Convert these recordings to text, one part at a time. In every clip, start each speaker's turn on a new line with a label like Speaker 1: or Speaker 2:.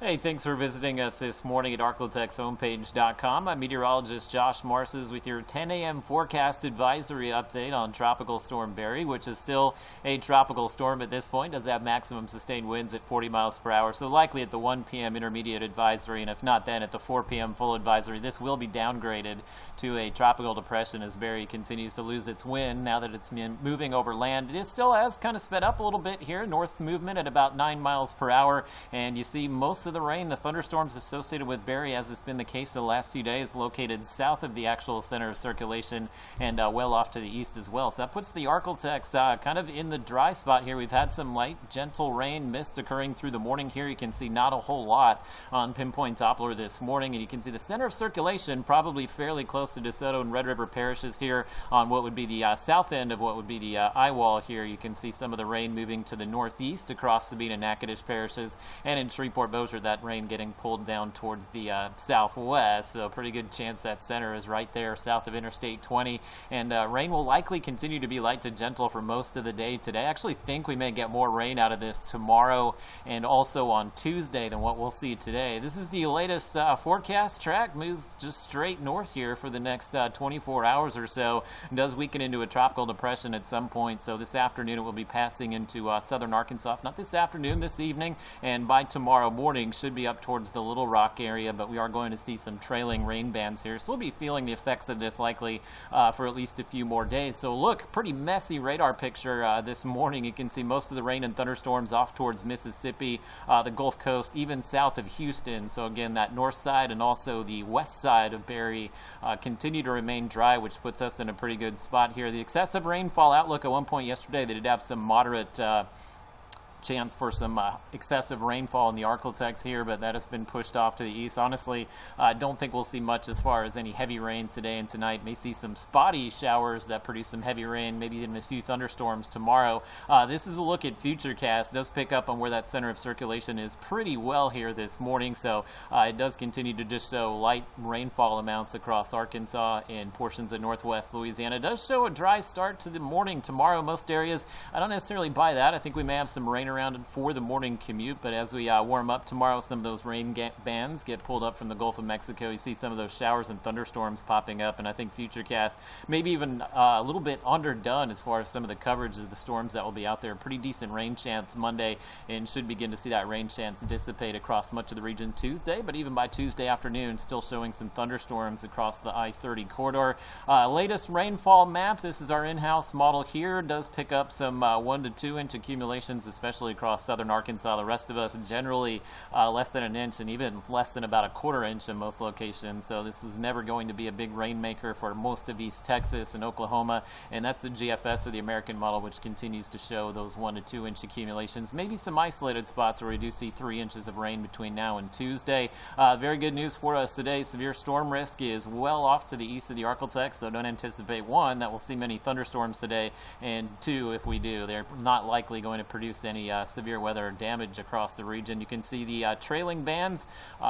Speaker 1: Hey, thanks for visiting us this morning at arklitexhomepage.com. I'm meteorologist Josh Marces with your 10 a.m. forecast advisory update on Tropical Storm Barry, which is still a tropical storm at this point. Does have maximum sustained winds at 40 miles per hour, so likely at the 1 p.m. intermediate advisory, and if not then at the 4 p.m. full advisory. This will be downgraded to a tropical depression as Barry continues to lose its wind now that it's been moving over land. It still has kind of sped up a little bit here, north movement at about 9 miles per hour, and you see most of the rain, the thunderstorms associated with Barry, as has been the case the last few days, located south of the actual center of circulation and well off to the east as well. So that puts the Arklatex kind of in the dry spot here. We've had some light, gentle rain, mist occurring through the morning here. You can see not a whole lot on pinpoint Doppler this morning, and you can see the center of circulation probably fairly close to DeSoto and Red River parishes here on what would be the south end of what would be the eye wall here. You can see some of the rain moving to the northeast across Sabine and Natchitoches parishes, and in Shreveport-Bossier, that rain getting pulled down towards the southwest, so a pretty good chance that center is right there south of Interstate 20, and rain will likely continue to be light to gentle for most of the day today. I actually think we may get more rain out of this tomorrow and also on Tuesday than what we'll see today. This is the latest forecast track, moves just straight north here for the next 24 hours or so, and does weaken into a tropical depression at some point, so this afternoon it will be passing into southern Arkansas, not this afternoon, this evening, and by tomorrow morning should be up towards the Little Rock area, but we are going to see some trailing rain bands here, so we'll be feeling the effects of this likely for at least a few more days. So look, pretty messy radar picture this morning. You can see most of the rain and thunderstorms off towards Mississippi, the Gulf Coast, even south of Houston. So again, that north side and also the west side of Barry continue to remain dry, which puts us in a pretty good spot here. The excessive rainfall outlook at one point yesterday, they did have some moderate chance for some excessive rainfall in the Arklatex here, but that has been pushed off to the east. Honestly, I don't think we'll see much as far as any heavy rain today and tonight. May see some spotty showers that produce some heavy rain, maybe even a few thunderstorms tomorrow. This is a look at Futurecast. It does pick up on where that center of circulation is pretty well here this morning, so it does continue to just show light rainfall amounts across Arkansas and portions of northwest Louisiana. It does show a dry start to the morning tomorrow, most areas. I don't necessarily buy that. I think we may have some rain around for the morning commute, but as we warm up tomorrow, some of those rain bands get pulled up from the Gulf of Mexico. You see some of those showers and thunderstorms popping up, and I think Futurecast maybe even a little bit underdone as far as some of the coverage of the storms that will be out there. Pretty decent rain chance Monday, and should begin to see that rain chance dissipate across much of the region Tuesday, but even by Tuesday afternoon, still showing some thunderstorms across the I-30 corridor. Latest rainfall map, this is our in-house model here, does pick up some 1 to 2 inch accumulations, especially across southern Arkansas. The rest of us generally less than an inch and even less than about a quarter inch in most locations. So this was never going to be a big rainmaker for most of East Texas and Oklahoma, and that's the GFS or the American model, which continues to show those 1 to 2 inch accumulations. Maybe some isolated spots where we do see 3 inches of rain between now and Tuesday. Very good news for us today. Severe storm risk is well off to the east of the Arklatex, so don't anticipate, one, that we'll see many thunderstorms today, and two, if we do, they're not likely going to produce any severe weather damage across the region. You can see the trailing bands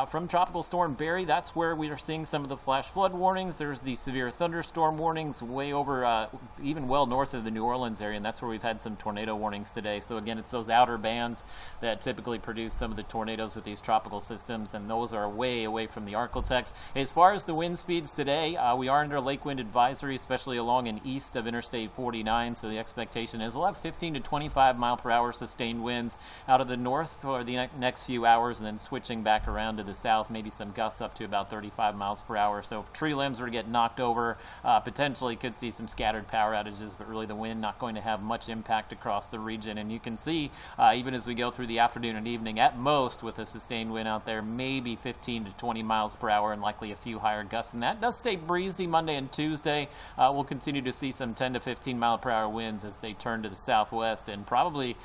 Speaker 1: from Tropical Storm Barry. That's where we are seeing some of the flash flood warnings. There's the severe thunderstorm warnings way over, even well north of the New Orleans area, and that's where we've had some tornado warnings today. So again, it's those outer bands that typically produce some of the tornadoes with these tropical systems, and those are way away from the Arklatex. As far as the wind speeds today, we are under a lake wind advisory, especially along and east of Interstate 49, so the expectation is we'll have 15 to 25 mile per hour sustained winds out of the north for the next few hours, and then switching back around to the south, maybe some gusts up to about 35 miles per hour. So if tree limbs were to get knocked over, potentially could see some scattered power outages, but really the wind not going to have much impact across the region. And you can see even as we go through the afternoon and evening, at most with a sustained wind out there, maybe 15 to 20 miles per hour and likely a few higher gusts. And that does stay breezy Monday and Tuesday. We'll continue to see some 10 to 15 mile per hour winds as they turn to the southwest, and probably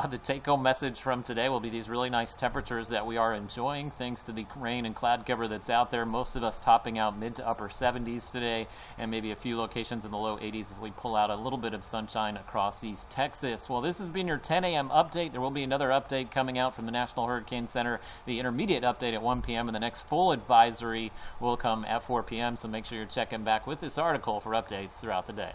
Speaker 1: the take-home message from today will be these really nice temperatures that we are enjoying thanks to the rain and cloud cover that's out there. Most of us topping out mid to upper 70s today, and maybe a few locations in the low 80s if we pull out a little bit of sunshine across East Texas. Well, this has been your 10 a.m. update. There will be another update coming out from the National Hurricane Center, the intermediate update at 1 p.m., and the next full advisory will come at 4 p.m., so make sure you're checking back with this article for updates throughout the day.